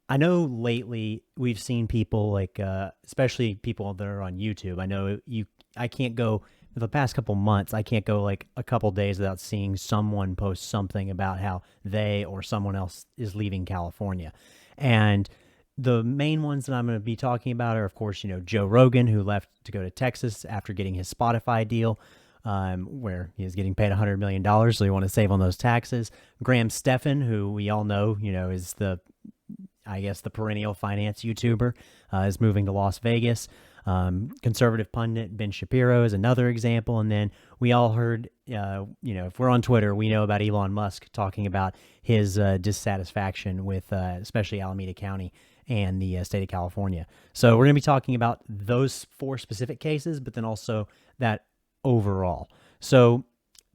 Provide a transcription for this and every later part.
I know lately we've seen people like, especially people that are on YouTube. I can't go for the past couple months. I can't go like a couple days without seeing someone post something about how they or someone else is leaving California. And the main ones that I'm going to be talking about are, of course, Joe Rogan, who left to go to Texas after getting his Spotify deal, where he is getting paid $100 million. So you want to save on those taxes. Graham Stephan, who we all know, is the perennial finance YouTuber, is moving to Las Vegas. Conservative pundit Ben Shapiro is another example. And then we all heard, if we're on Twitter, we know about Elon Musk talking about his dissatisfaction with especially Alameda County and the state of California. So we're going to be talking about those four specific cases, but then also that overall. So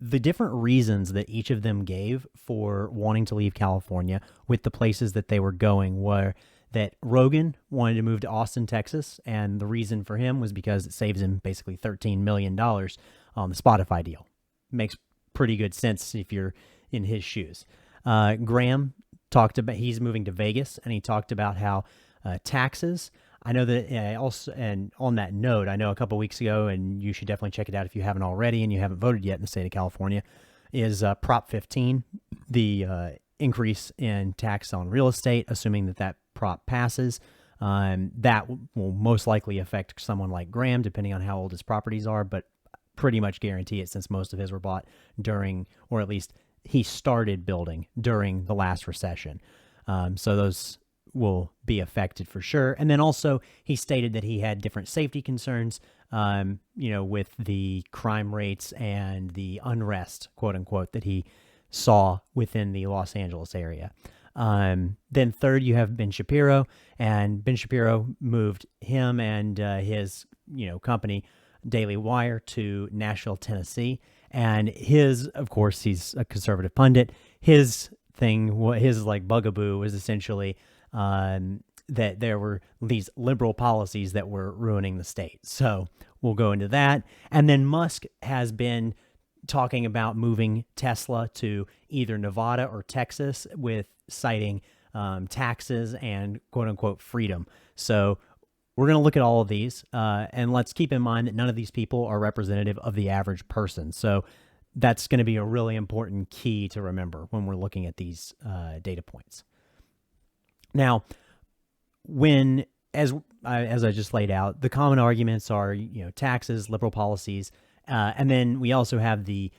the different reasons that each of them gave for wanting to leave California with the places that they were going were that Rogan wanted to move to Austin, Texas, and the reason for him was because it saves him basically $13 million on the Spotify deal. Makes pretty good sense if you're in his shoes. Graham talked about he's moving to Vegas, and he talked about how taxes. I know that also, and on that note, I know a couple weeks ago, and you should definitely check it out if you haven't already and you haven't voted yet in the state of California, is Prop 15, the increase in tax on real estate, assuming that prop passes. That will most likely affect someone like Graham, depending on how old his properties are, but pretty much guarantee it since most of his were bought during, or at least he started building during the last recession. So those will be affected for sure. And then also he stated that he had different safety concerns, with the crime rates and the unrest, quote unquote, that he saw within the Los Angeles area. Then third, you have Ben Shapiro, and Ben Shapiro moved him and his, company Daily Wire to Nashville, Tennessee. And of course, he's a conservative pundit. His bugaboo was essentially that there were these liberal policies that were ruining the state. So we'll go into that. And then Musk has been talking about moving Tesla to either Nevada or Texas with citing taxes and quote unquote freedom. So we're going to look at all of these, and let's keep in mind that none of these people are representative of the average person. So that's going to be a really important key to remember when we're looking at these data points. Now, as I just laid out, the common arguments are, taxes, liberal policies, and then we also have the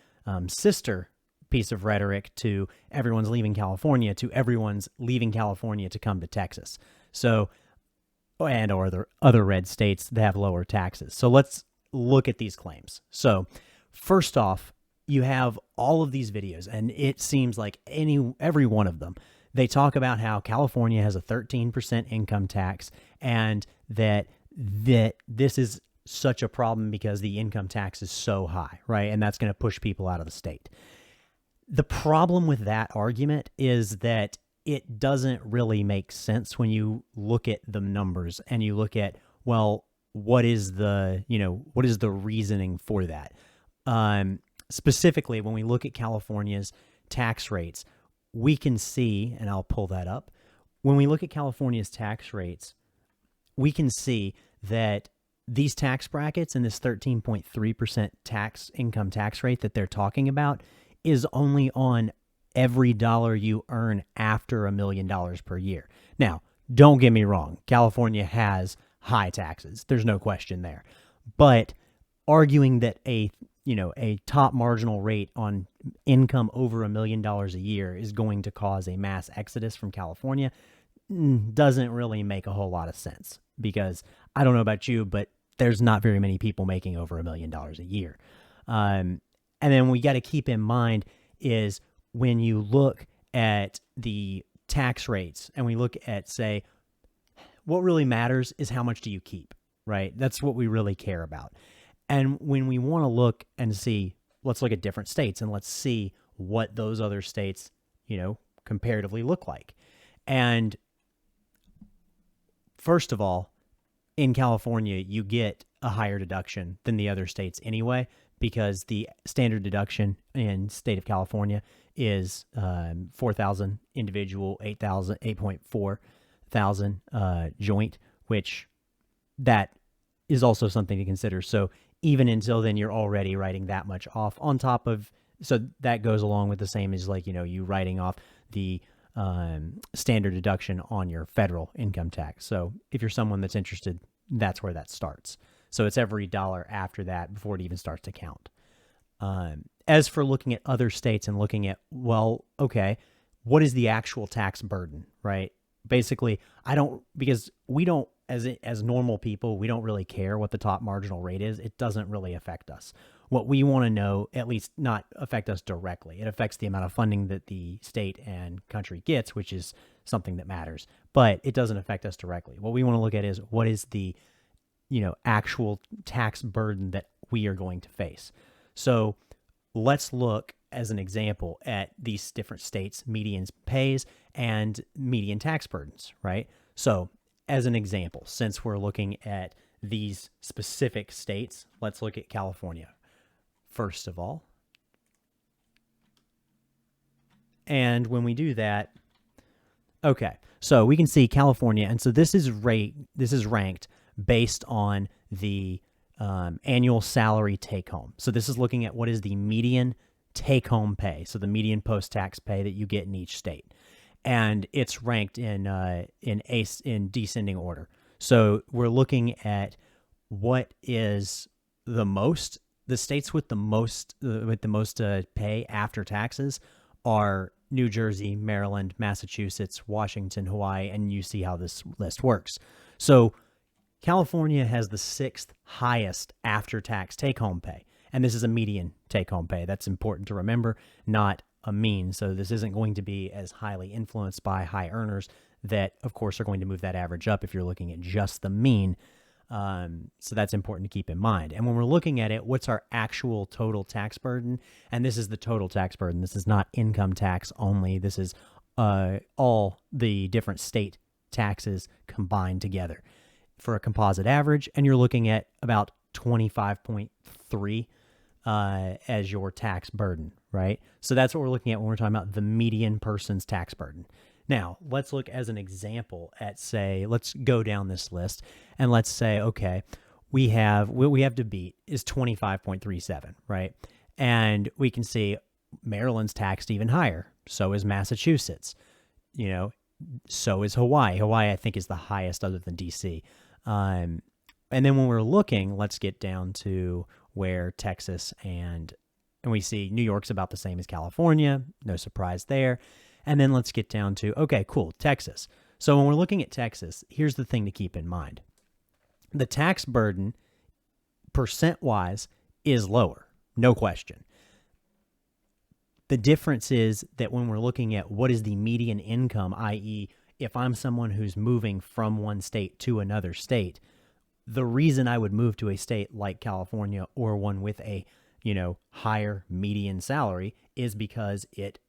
sister piece of rhetoric to everyone's leaving California to everyone's leaving California to come to Texas. So, or the other red states that have lower taxes. So let's look at these claims. So first off, you have all of these videos, and it seems like every one of them, they talk about how California has a 13% income tax, and that this is such a problem because the income tax is so high, right? And that's going to push people out of the state. The problem with that argument is that it doesn't really make sense when you look at the numbers and you look at, well, what is the reasoning for that? Specifically, when we look at California's tax rates, we can see, and I'll pull that up. When we look at California's tax rates, we can see that these tax brackets and this 13.3% income tax rate that they're talking about is only on every dollar you earn after $1 million per year. Now, don't get me wrong. California has high taxes. There's no question there. But arguing that a top marginal rate on income over $1 million a year is going to cause a mass exodus from California doesn't really make a whole lot of sense, because I don't know about you, but there's not very many people making over $1 million a year. And then we got to keep in mind is when you look at the tax rates and we look at, say, what really matters is how much do you keep, right? That's what we really care about. And when we want to look and see, let's look at different states and let's see what those other states, comparatively look like. And first of all, in California, you get a higher deduction than the other states anyway, because the standard deduction in state of California is 4,000 individual, 8.4 thousand joint, which that is also something to consider. So even until then, you're already writing that much off on top of, so that goes along with the same as like, you writing off the standard deduction on your federal income tax. So if you're someone that's interested, that's where that starts. So it's every dollar after that before it even starts to count. As for looking at other states and looking at, well, okay, what is the actual tax burden, right? Basically, because we don't, as normal people, we don't really care what the top marginal rate is. It doesn't really affect us. What we want to know, at least not affect us directly. It affects the amount of funding that the state and country gets, which is something that matters, but it doesn't affect us directly. What we want to look at is what is the, actual tax burden that we are going to face. So let's look as an example at these different states' median pays and median tax burdens, right? So as an example, since we're looking at these specific states, let's look at California first of all. And when we do that, okay, so we can see California, and so this is ranked based on the annual salary take home. So this is looking at what is the median take home pay, so the median post-tax pay that you get in each state, and it's ranked in descending order. So we're looking at what is the states with the most pay after taxes are New Jersey, Maryland, Massachusetts, Washington, Hawaii, and you see how this list works. So California has the 6th highest after-tax take-home pay, and this is a median take-home pay. That's important to remember, not a mean. So this isn't going to be as highly influenced by high earners that, of course, are going to move that average up if you're looking at just the mean. So that's important to keep in mind. And when we're looking at it, what's our actual total tax burden? And this is the total tax burden. This is not income tax only. This is all the different state taxes combined together for a composite average. And you're looking at about 25.3 as your tax burden, right? So that's what we're looking at when we're talking about the median person's tax burden. Now, let's look as an example at, say, let's go down this list and let's say, okay, what we have to beat is 25.37, right? And we can see Maryland's taxed even higher. So is Massachusetts, so is Hawaii. Hawaii, I think, is the highest other than DC. And then when we're looking, let's get down to where Texas and we see New York's about the same as California. No surprise there. And then let's get down to, okay, cool, Texas. So when we're looking at Texas, here's the thing to keep in mind. The tax burden, percent-wise, is lower, no question. The difference is that when we're looking at what is the median income, i.e., if I'm someone who's moving from one state to another state, the reason I would move to a state like California or one with a, higher median salary is because it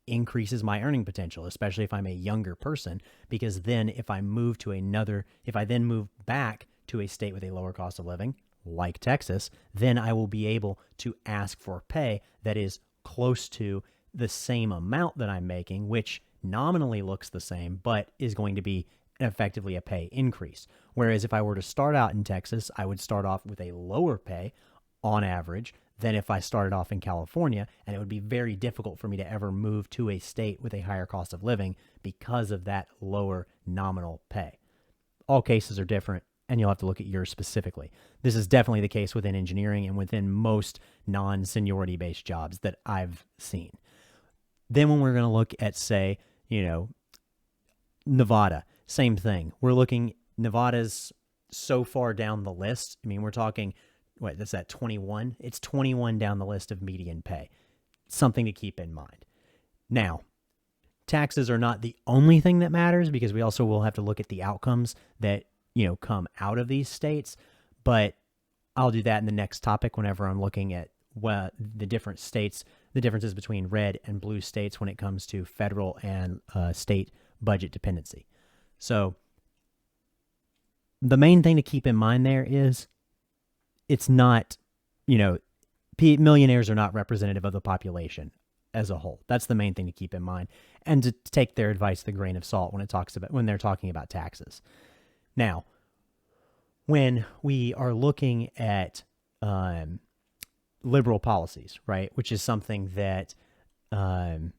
increases my earning potential, especially if I'm a younger person, because then if I then move back to a state with a lower cost of living, like Texas, then I will be able to ask for pay that is close to the same amount that I'm making, which nominally looks the same, but is going to be effectively a pay increase. Whereas if I were to start out in Texas, I would start off with a lower pay on average than if I started off in California, and it would be very difficult for me to ever move to a state with a higher cost of living because of that lower nominal pay. All cases are different, and you'll have to look at yours specifically. This is definitely the case within engineering and within most non-seniority based jobs that I've seen. Then when we're going to look at, say, Nevada, same thing. We're looking, Nevada's so far down the list. I mean, we're talking, that's at 21? It's 21 down the list of median pay. Something to keep in mind. Now, taxes are not the only thing that matters, because we also will have to look at the outcomes that, come out of these states. But I'll do that in the next topic whenever I'm looking at the different states, the differences between red and blue states when it comes to federal and state budget dependency. So the main thing to keep in mind there is it's not, millionaires are not representative of the population as a whole. That's the main thing to keep in mind, and to take their advice with a grain of salt when they're talking about taxes. Now, when we are looking at liberal policies, right, which is something that that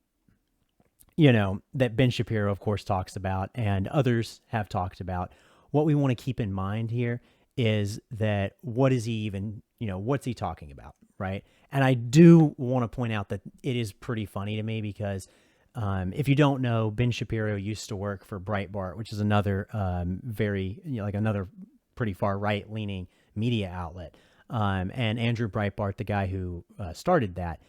Ben Shapiro, of course, talks about, and others have talked about. What we want to keep in mind here is that what's he talking about, right? And I do want to point out that it is pretty funny to me because if you don't know, Ben Shapiro used to work for Breitbart, which is another another pretty far right leaning media outlet. And Andrew Breitbart, the guy who started that,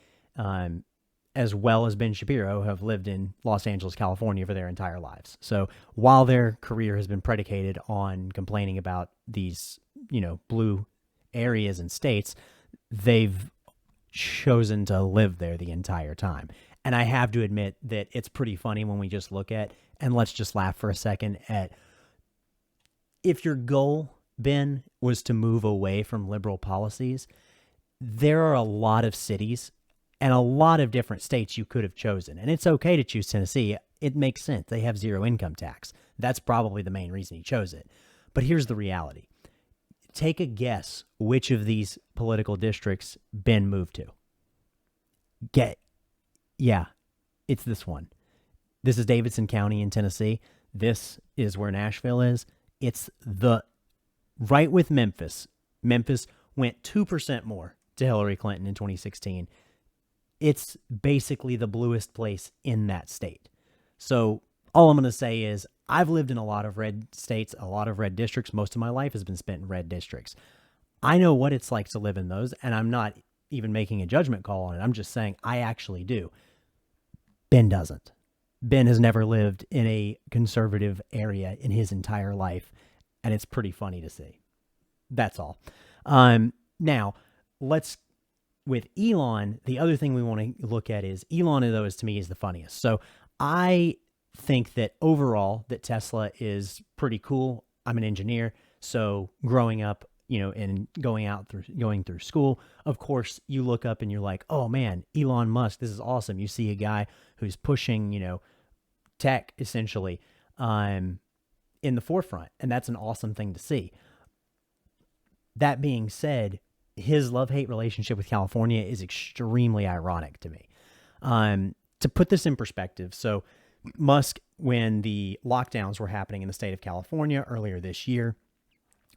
as well as Ben Shapiro, have lived in Los Angeles, California for their entire lives. So while their career has been predicated on complaining about these, blue areas and states, they've chosen to live there the entire time. And I have to admit that it's pretty funny when we just look at, and let's just laugh for a second at, if your goal, Ben, was to move away from liberal policies, there are a lot of cities and a lot of different states you could have chosen. And it's okay to choose Tennessee. It makes sense. They have zero income tax. That's probably the main reason he chose it. But here's the reality. Take a guess which of these political districts Ben moved to. It's this one. This is Davidson County in Tennessee. This is where Nashville is. It's right with Memphis. Memphis went 2% more to Hillary Clinton in 2016. It's basically the bluest place in that state. So all I'm going to say is I've lived in a lot of red states, a lot of red districts. Most of my life has been spent in red districts. I know what it's like to live in those, and I'm not even making a judgment call on it. I'm just saying I actually do. Ben doesn't. Ben has never lived in a conservative area in his entire life, and it's pretty funny to see. That's all. Now, with Elon, the other thing we want to look at is Elon, though, to me is the funniest. So I think that overall that Tesla is pretty cool. I'm an engineer, so growing up, and going through school, of course, you look up and you're like, oh man, Elon Musk, this is awesome. You see a guy who's pushing, tech essentially in the forefront, and that's an awesome thing to see. That being said, his love-hate relationship with California is extremely ironic to me. To put this in perspective, so Musk, when the lockdowns were happening in the state of California earlier this year,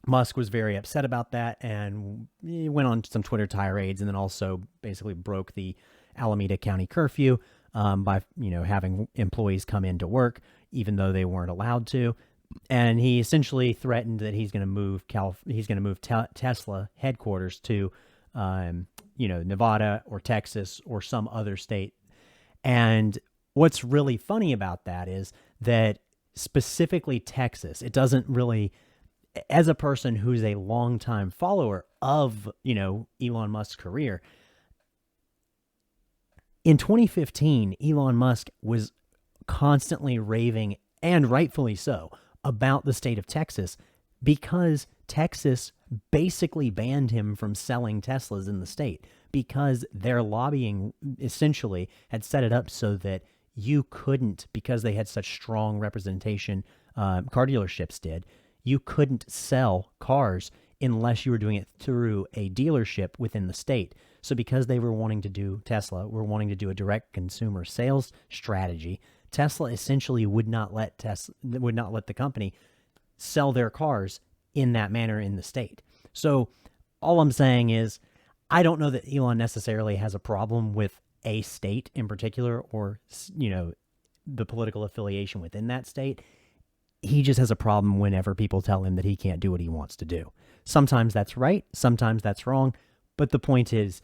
Musk was very upset about that, and he went on some Twitter tirades, and then also basically broke the Alameda County curfew by having employees come into work even though they weren't allowed to. And he essentially threatened that he's going to move Tesla headquarters to Nevada or Texas or some other state. And what's really funny about that is that specifically Texas, it doesn't really, as a person who's a longtime follower of, Elon Musk's career, in 2015, Elon Musk was constantly raving, and rightfully so, about the state of Texas because Texas basically banned him from selling Teslas in the state because their lobbying essentially had set it up so that you couldn't, because they had such strong representation, car dealerships did, you couldn't sell cars unless you were doing it through a dealership within the state. So because they were wanting to do a direct consumer sales strategy, Tesla essentially would not let the company sell their cars in that manner in the state. So all I'm saying is I don't know that Elon necessarily has a problem with a state in particular or, the political affiliation within that state. He just has a problem whenever people tell him that he can't do what he wants to do. Sometimes that's right. Sometimes that's wrong. But the point is,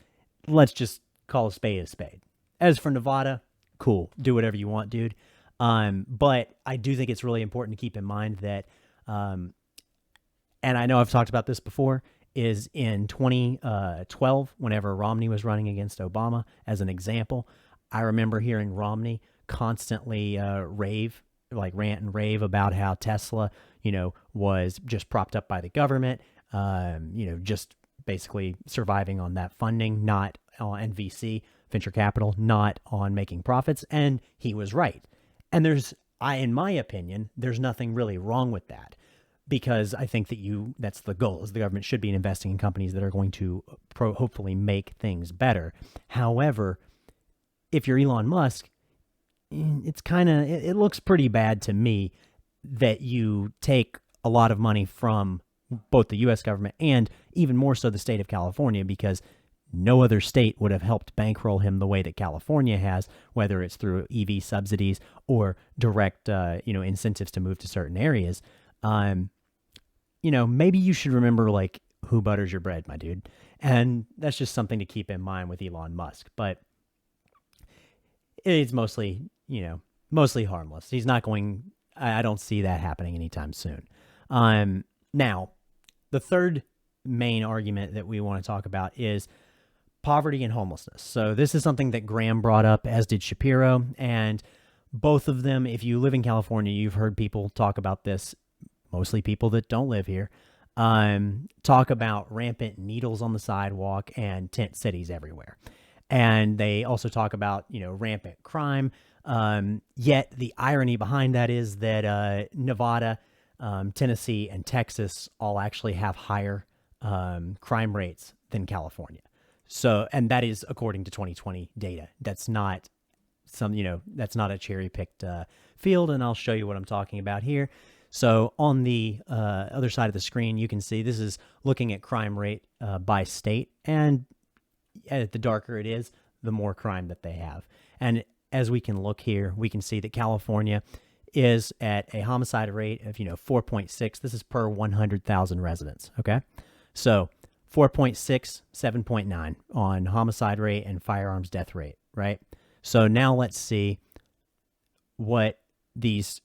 let's just call a spade a spade. As for Nevada, cool. Do whatever you want, dude. But I do think it's really important to keep in mind that, and I know I've talked about this before, is in 2012, whenever Romney was running against Obama, as an example, I remember hearing Romney constantly rant and rave about how Tesla, was just propped up by the government, just basically surviving on that funding, not on VC, venture capital, not on making profits. And he was right. And in my opinion, there's nothing really wrong with that, because I think that's the goal, is the government should be investing in companies that are going to hopefully make things better. However, if you're Elon Musk, it looks pretty bad to me that you take a lot of money from both the U.S. government and even more so the state of California, because no other state would have helped bankroll him the way that California has, whether it's through EV subsidies or direct, incentives to move to certain areas. Maybe you should remember, like, who butters your bread, my dude. And that's just something to keep in mind with Elon Musk. But it's mostly harmless. He's not going, I don't see that happening anytime soon. Now, the third main argument that we want to talk about is poverty and homelessness. So this is something that Graham brought up, as did Shapiro. And both of them, if you live in California, you've heard people talk about this, mostly people that don't live here, talk about rampant needles on the sidewalk and tent cities everywhere. And they also talk about, rampant crime. Yet the irony behind that is that Nevada, Tennessee, and Texas all actually have higher crime rates than California. So, and that is according to 2020 data. That's not that's not a cherry picked field. And I'll show you what I'm talking about here. So on the other side of the screen, you can see this is looking at crime rate by state. And the darker it is, the more crime that they have. And as we can look here, we can see that California is at a homicide rate of, 4.6. This is per 100,000 residents. Okay. So 4.6, 7.9 on homicide rate and firearms death rate, right? So now let's see what these,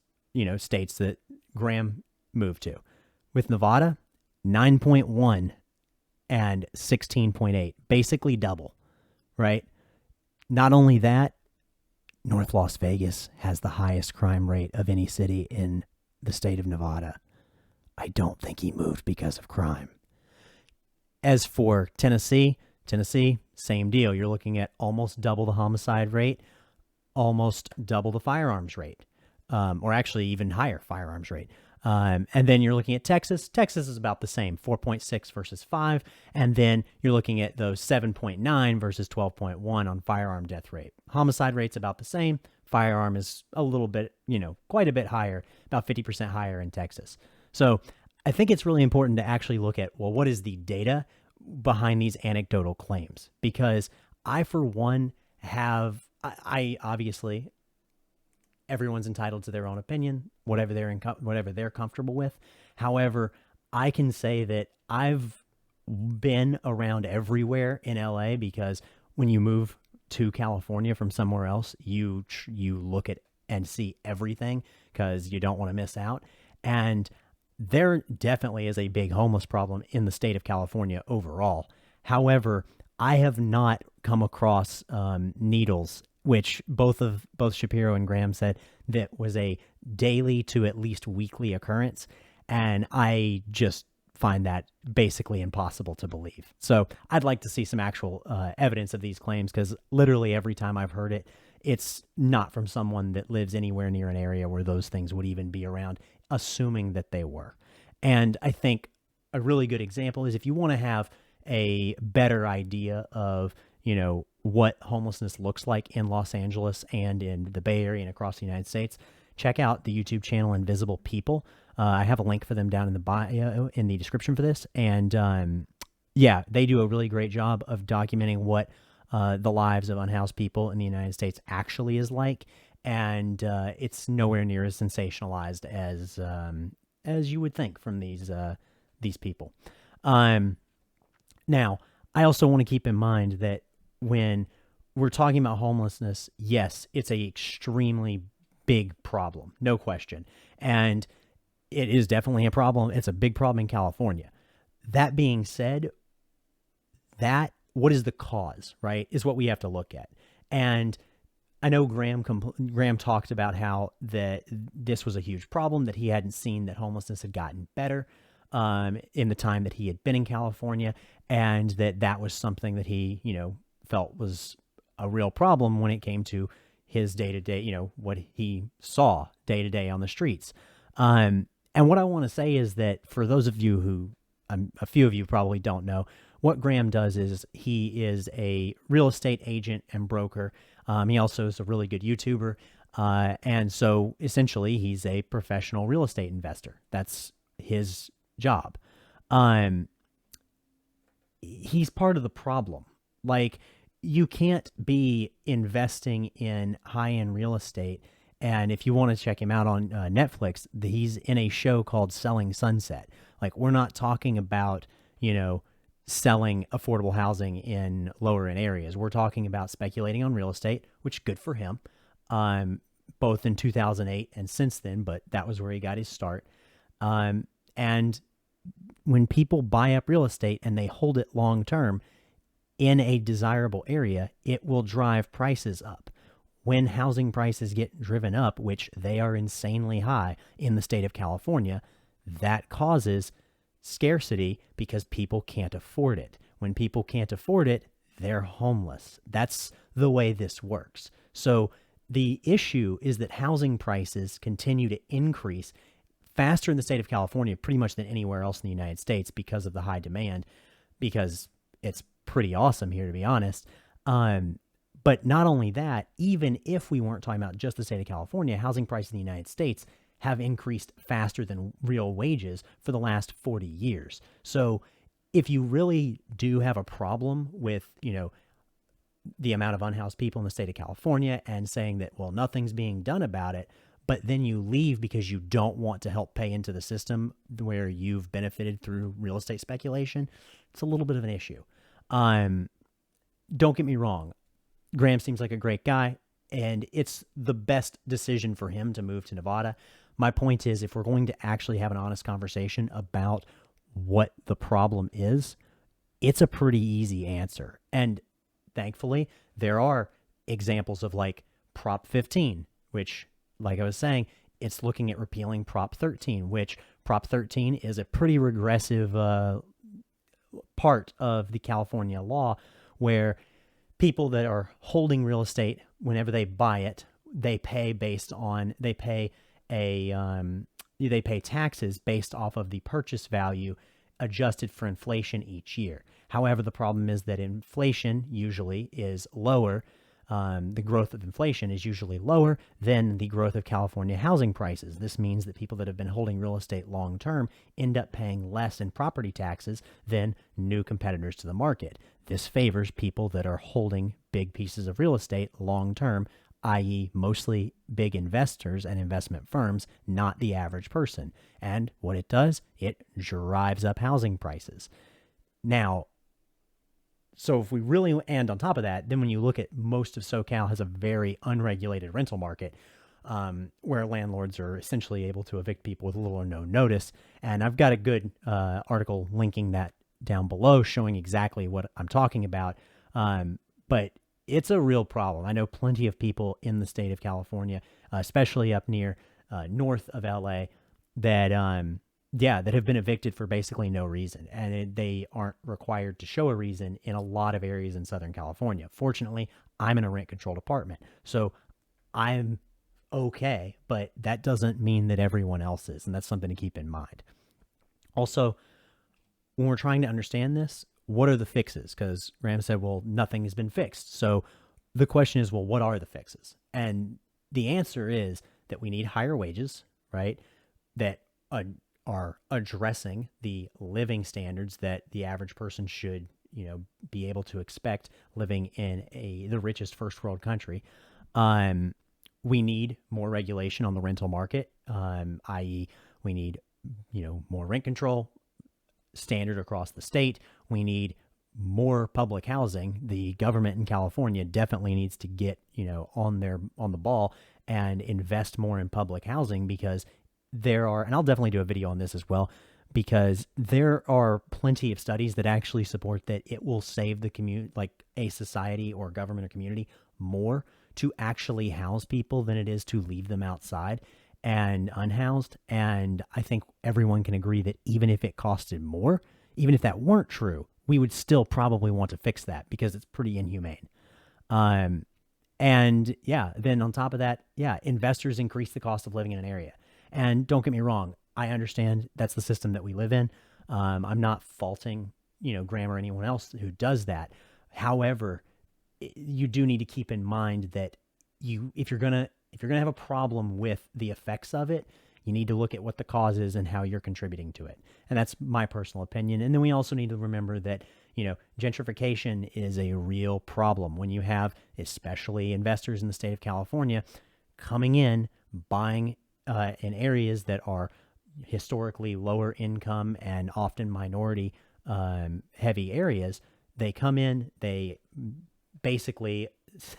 states that Graham moved to. With Nevada, 9.1 and 16.8, basically double, right? Not only that, North Las Vegas has the highest crime rate of any city in the state of Nevada. I don't think he moved because of crime. As for Tennessee, same deal. You're looking at almost double the homicide rate, almost double the firearms rate, or actually even higher firearms rate. And then you're looking at Texas. Texas is about the same, 4.6 versus 5. And then you're looking at those 7.9 versus 12.1 on firearm death rate. Homicide rate's about the same. Firearm is a little bit, quite a bit higher, about 50% higher in Texas. So I think it's really important to actually look at, well, what is the data behind these anecdotal claims? Because I, for one, I obviously, everyone's entitled to their own opinion, whatever they're comfortable with. However, I can say that I've been around everywhere in LA, because when you move to California from somewhere else, you look at and see everything because you don't want to miss out. And there definitely is a big homeless problem in the state of California overall. However, I have not come across needles, which both Shapiro and Graham said that was a daily to at least weekly occurrence. And I just find that basically impossible to believe. So I'd like to see some actual evidence of these claims, because literally every time I've heard it, it's not from someone that lives anywhere near an area where those things would even be around, assuming that they were. And I think a really good example is, if you want to have a better idea of, what homelessness looks like in Los Angeles and in the Bay Area and across the United States, check out the YouTube channel Invisible People. I have a link for them down in the bio, in the description for this. And they do a really great job of documenting what the lives of unhoused people in the United States actually is like. And it's nowhere near as sensationalized as you would think from these people. Now, I also want to keep in mind that when we're talking about homelessness, yes, it's a extremely big problem, no question. And it is definitely a problem. It's a big problem in California. That being said, what is the cause, right, is what we have to look at. And I know Graham talked about how that this was a huge problem, that he hadn't seen that homelessness had gotten better. in the time that he had been in California, and that was something that he, felt was a real problem when it came to his day to day, what he saw day to day on the streets. And what I want to say is that for those of you who, a few of you probably don't know, what Graham does is he is a real estate agent and broker. He also is a really good YouTuber. And so essentially he's a professional real estate investor. That's his job. He's part of the problem. Like, you can't be investing in high-end real estate. And if you want to check him out on Netflix, he's in a show called Selling Sunset. Like, we're not talking about, selling affordable housing in lower end areas. We're talking about speculating on real estate, which good for him, both in 2008 and since then, but that was where he got his start. And when people buy up real estate and they hold it long term in a desirable area, it will drive prices up. When housing prices get driven up, which they are insanely high in the state of California, that causes scarcity because people can't afford it. When people can't afford it, they're homeless. That's the way this works. So the issue is that housing prices continue to increase faster in the state of California, pretty much than anywhere else in the United States, because of the high demand, because it's pretty awesome here, to be honest. But not only that, even if we weren't talking about just the state of California, housing prices in the United States have increased faster than real wages for the last 40 years. So if you really do have a problem with, the amount of unhoused people in the state of California and saying that, well, nothing's being done about it, but then you leave because you don't want to help pay into the system where you've benefited through real estate speculation, it's a little bit of an issue. Don't get me wrong. Graham seems like a great guy, and it's the best decision for him to move to Nevada. My point is, if we're going to actually have an honest conversation about what the problem is, it's a pretty easy answer. And thankfully, there are examples of like Prop 15, which, like I was saying, it's looking at repealing Prop 13, which Prop 13 is a pretty regressive part of the California law, where people that are holding real estate, whenever they buy it, they pay taxes based off of the purchase value adjusted for inflation each year. However, the problem is that inflation usually is lower. The growth of inflation is usually lower than the growth of California housing prices. This means that people that have been holding real estate long term end up paying less in property taxes than new competitors to the market. This favors people that are holding big pieces of real estate long term, i.e. mostly big investors and investment firms, not the average person. And what it does, it drives up housing prices. Now, so if we really, and on top of that, then when you look at most of SoCal has a very unregulated rental market, where landlords are essentially able to evict people with little or no notice. And I've got a good article linking that down below showing exactly what I'm talking about. But it's a real problem. I know plenty of people in the state of California, especially up near north of LA, that that have been evicted for basically no reason. And they aren't required to show a reason in a lot of areas in Southern California. Fortunately, I'm in a rent-controlled apartment, so I'm okay, but that doesn't mean that everyone else is, and that's something to keep in mind. Also, when we're trying to understand this, what are the fixes? Because Graham said, well, nothing has been fixed. So the question is, well, what are the fixes? And the answer is that we need higher wages, right? That are addressing the living standards that the average person should, be able to expect living in the richest first world country. We need more regulation on the rental market, i.e. we need, more rent control standard across the state. We need more public housing. The government in California definitely needs to get, on the ball and invest more in public housing, because there are, and I'll definitely do a video on this as well, because there are plenty of studies that actually support that it will save the community, like a society or government or community, more to actually house people than it is to leave them outside. and unhoused. And I think everyone can agree that even if it costed more, even if that weren't true, we would still probably want to fix that because it's pretty inhumane. And yeah, then on top of that, yeah, investors increase the cost of living in an area. And don't get me wrong, I understand that's the system that we live in. I'm not faulting, Graham or anyone else who does that. However, you do need to keep in mind that if you're gonna have a problem with the effects of it, you need to look at what the cause is and how you're contributing to it. And that's my personal opinion. And then we also need to remember that, gentrification is a real problem when you have, especially investors in the state of California, coming in, buying in areas that are historically lower income and often minority heavy areas. They come in, they basically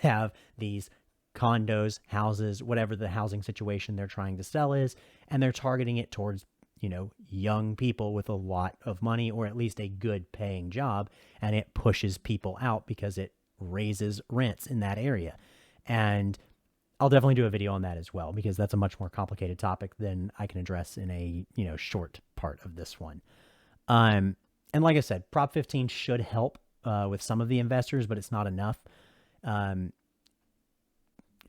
have these condos, houses, whatever the housing situation they're trying to sell is, and they're targeting it towards, young people with a lot of money or at least a good paying job, and it pushes people out because it raises rents in that area. And I'll definitely do a video on that as well because that's a much more complicated topic than I can address in a, short part of this one. And like I said, Prop 15 should help with some of the investors, but it's not enough.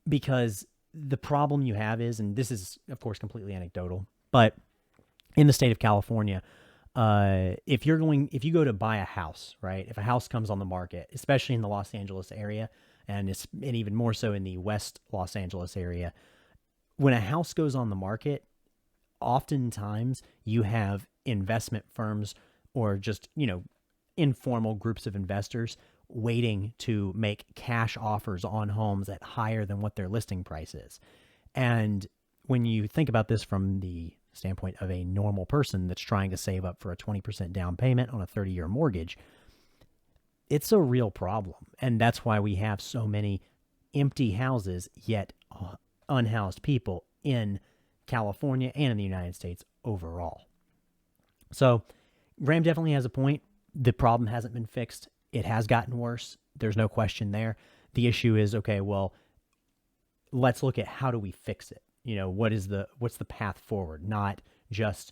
Because the problem you have is, and this is of course completely anecdotal, but in the state of California, if you go to buy a house, right? If a house comes on the market, especially in the Los Angeles area, and even more so in the West Los Angeles area, when a house goes on the market, oftentimes you have investment firms or just, informal groups of investors waiting to make cash offers on homes at higher than what their listing price is. And when you think about this from the standpoint of a normal person that's trying to save up for a 20% down payment on a 30-year mortgage, it's a real problem. And that's why we have so many empty houses, yet unhoused people in California and in the United States overall. So Graham definitely has a point. The problem hasn't been fixed. It has gotten worse. There's no question there. The issue is, okay, well, let's look at how do we fix it? What's the path forward? Not just,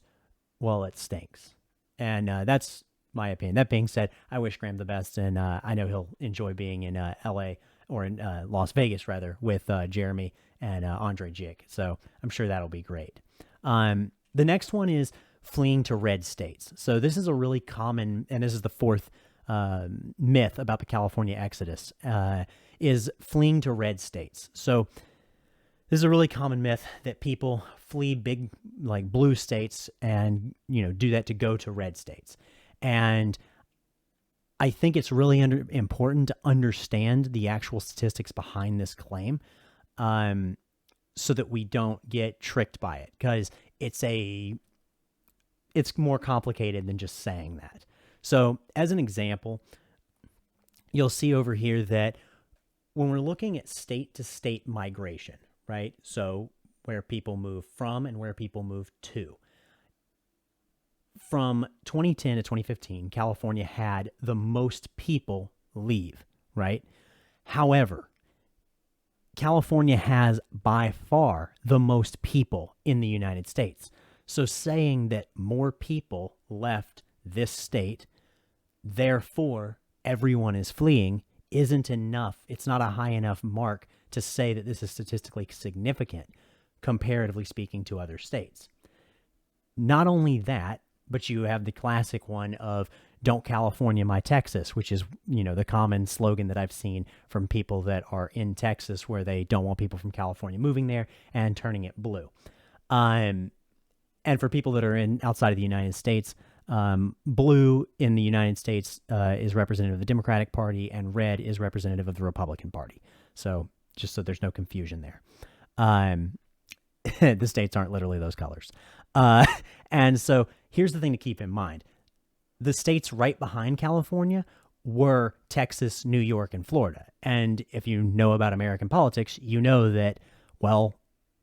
well, it stinks. And that's my opinion. That being said, I wish Graham the best, and I know he'll enjoy being in LA or in Las Vegas rather with Jeremy and Andre Jig. So I'm sure that'll be great. The next one is fleeing to red states. So this is a really common, and this is the fourth myth about the California exodus, is fleeing to red states. So this is a really common myth that people flee big, like blue states and, do that to go to red states. And I think it's really important to understand the actual statistics behind this claim, so that we don't get tricked by it, because it's more complicated than just saying that. So as an example, you'll see over here that when we're looking at state to state migration, right? So where people move from and where people move to. From 2010 to 2015, California had the most people leave, right? However, California has by far the most people in the United States. So saying that more people left this state, therefore everyone is fleeing, isn't enough. It's not a high enough mark to say that this is statistically significant, comparatively speaking, to other states. Not only that, but you have the classic one of "Don't California my Texas," which is, the common slogan that I've seen from people that are in Texas, where they don't want people from California moving there and turning it blue. And for people that are outside of the United States, blue in the United States is representative of the Democratic Party, and red is representative of the Republican Party. So just so there's no confusion there. The states aren't literally those colors. And so here's the thing to keep in mind. The states right behind California were Texas, New York, and Florida. And if you know about American politics, you know that, well,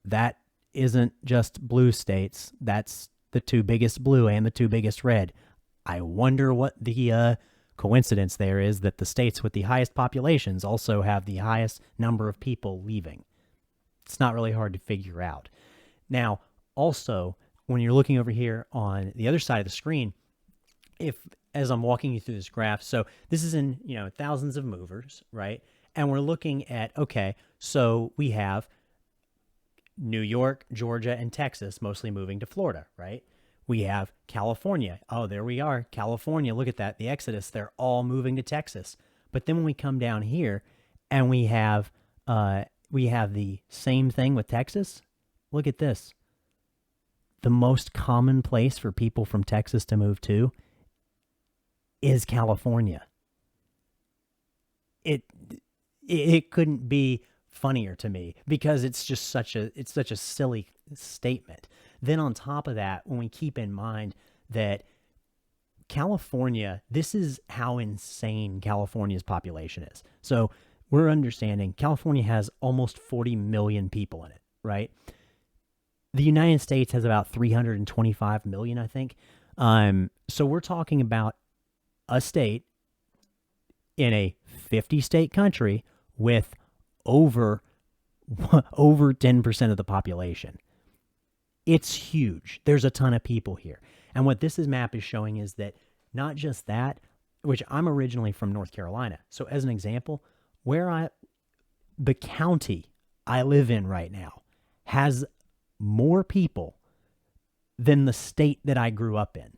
that isn't just blue states. That's the two biggest blue and the two biggest red. I wonder what the coincidence there is that the states with the highest populations also have the highest number of people leaving. It's not really hard to figure out. Now, also, when you're looking over here on the other side of the screen, as I'm walking you through this graph, so this is in, thousands of movers, right? And we're looking at, okay, so we have New York, Georgia, and Texas mostly moving to Florida, right? We have California. Oh, there we are. California, look at that. The exodus, they're all moving to Texas. But then when we come down here and we have the same thing with Texas, look at this. The most common place for people from Texas to move to is California. It couldn't be funnier to me because it's just such a silly statement. Then on top of that, when we keep in mind that California, this is how insane California's population is. So we're understanding California has almost 40 million people in it, right? The United States has about 325 million, I think. So we're talking about a state in a 50-state country with over 10% of the population. It's huge. There's a ton of people here. And what this map is showing is that not just that, which I'm originally from North Carolina. So as an example, the county I live in right now has more people than the state that I grew up in.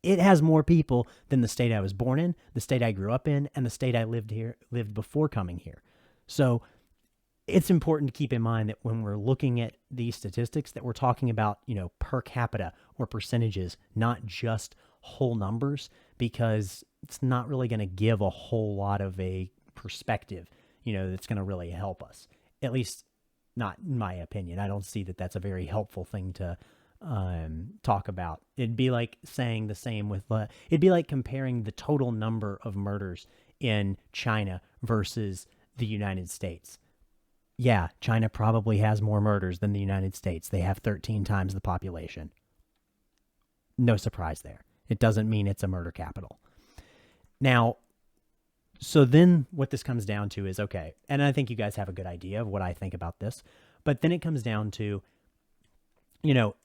It has more people than the state I was born in, the state I grew up in, and the state I lived before coming here. So it's important to keep in mind that when we're looking at these statistics that we're talking about, per capita or percentages, not just whole numbers, because it's not really going to give a whole lot of a perspective, that's going to really help us. At least not in my opinion. I don't see that that's a very helpful thing to talk about. It'd be like saying the same with, it'd be like comparing the total number of murders in China versus the United States. Yeah, China probably has more murders than the United States. They have 13 times the population. No surprise there. It doesn't mean it's a murder capital. Now, so then what this comes down to is, okay, and I think you guys have a good idea of what I think about this, but then it comes down to,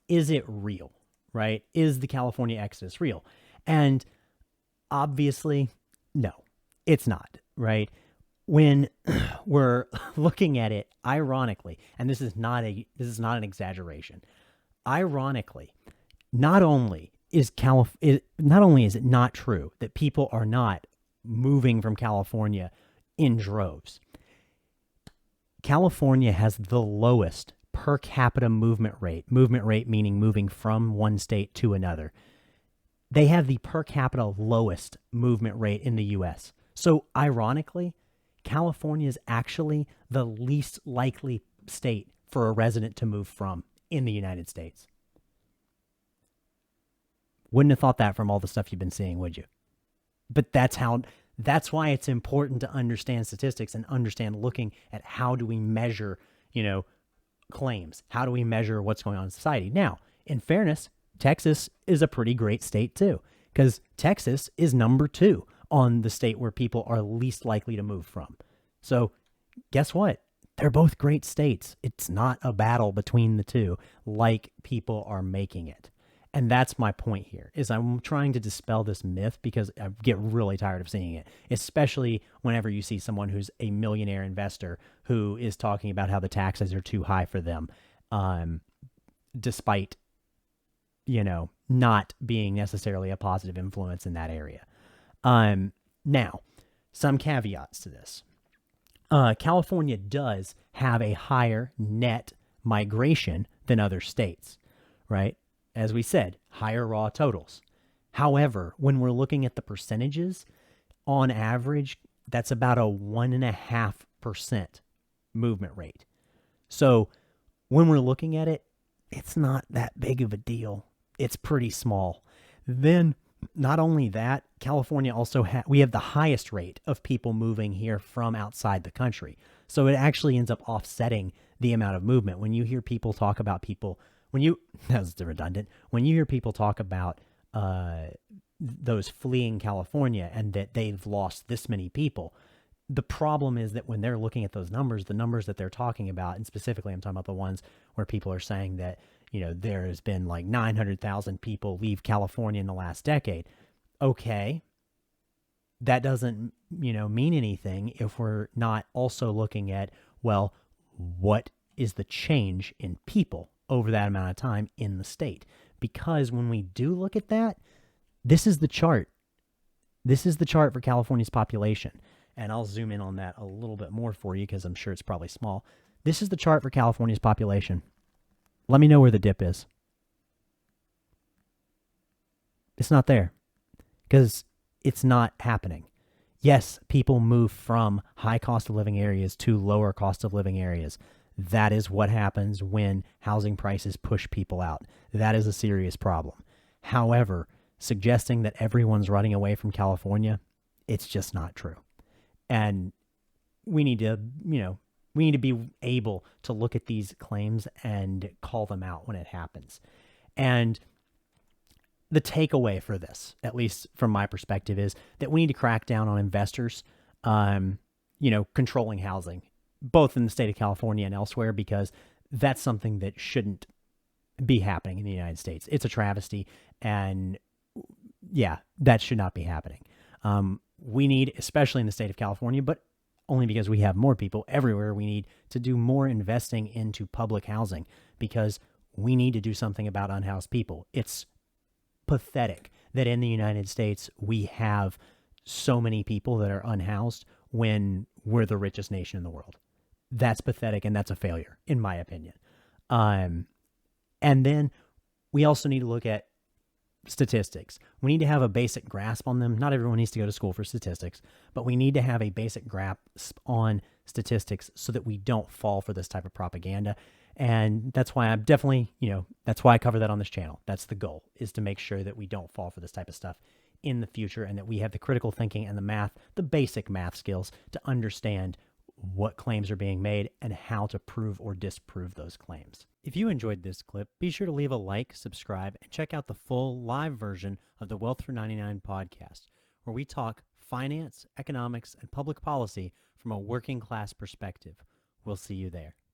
is it real, right? Is the California exodus real? And obviously, no, it's not, right? When we're looking at it, ironically, and this is not an exaggeration. Ironically, not only is it not true that people are not moving from California in droves. California has the lowest per capita movement rate meaning moving from one state to another. They have the per capita lowest movement rate in the US. So ironically, California is actually the least likely state for a resident to move from in the United States. Wouldn't have thought that from all the stuff you've been seeing, would you? But that's why it's important to understand statistics and understand looking at how do we measure, claims? How do we measure what's going on in society? Now, in fairness, Texas is a pretty great state too, because Texas is number 2 on the state where people are least likely to move from. So guess what? They're both great states. It's not a battle between the two like people are making it. And that's my point here, is I'm trying to dispel this myth because I get really tired of seeing it, especially whenever you see someone who's a millionaire investor who is talking about how the taxes are too high for them, despite, not being necessarily a positive influence in that area. Now, some caveats to this. California does have a higher net migration than other states, right? As we said, higher raw totals. However, when we're looking at the percentages, on average, that's about a 1.5% movement rate. So when we're looking at it, it's not that big of a deal. It's pretty small. Then, not only that, California also we have the highest rate of people moving here from outside the country. So it actually ends up offsetting the amount of movement. When you hear people talk about that's redundant. When you hear people talk about those fleeing California and that they've lost this many people, the problem is that when they're looking at those numbers, the numbers that they're talking about, and specifically I'm talking about the ones where people are saying that, there has been like 900,000 people leave California in the last decade. Okay, that doesn't, mean anything if we're not also looking at, well, what is the change in people over that amount of time in the state? Because when we do look at that, this is the chart. This is the chart for California's population. And I'll zoom in on that a little bit more for you because I'm sure it's probably small. This is the chart for California's population. Let me know where the dip is. It's not there because it's not happening. Yes, people move from high cost of living areas to lower cost of living areas. That is what happens when housing prices push people out. That is a serious problem. However, suggesting that everyone's running away from California, it's just not true. And we need to, be able to look at these claims and call them out when it happens. And the takeaway for this, at least from my perspective, is that we need to crack down on investors, controlling housing, both in the state of California and elsewhere, because that's something that shouldn't be happening in the United States. It's a travesty, and yeah, that should not be happening. We need, especially in the state of California, but only because we have more people everywhere, we need to do more investing into public housing because we need to do something about unhoused people. It's pathetic that in the United States we have so many people that are unhoused when we're the richest nation in the world. That's pathetic, and that's a failure, in my opinion. And then we also need to look at statistics. We need to have a basic grasp on them. Not everyone needs to go to school for statistics, but we need to have a basic grasp on statistics so that we don't fall for this type of propaganda. And that's why I'm definitely, that's why I cover that on this channel. That's the goal, is to make sure that we don't fall for this type of stuff in the future and that we have the critical thinking and the math, the basic math skills to understand what claims are being made and how to prove or disprove those claims. If you enjoyed this clip, be sure to leave a like, subscribe, and check out the full live version of the Wealth for 99 podcast, where we talk finance, economics, and public policy from a working class perspective. We'll see you there.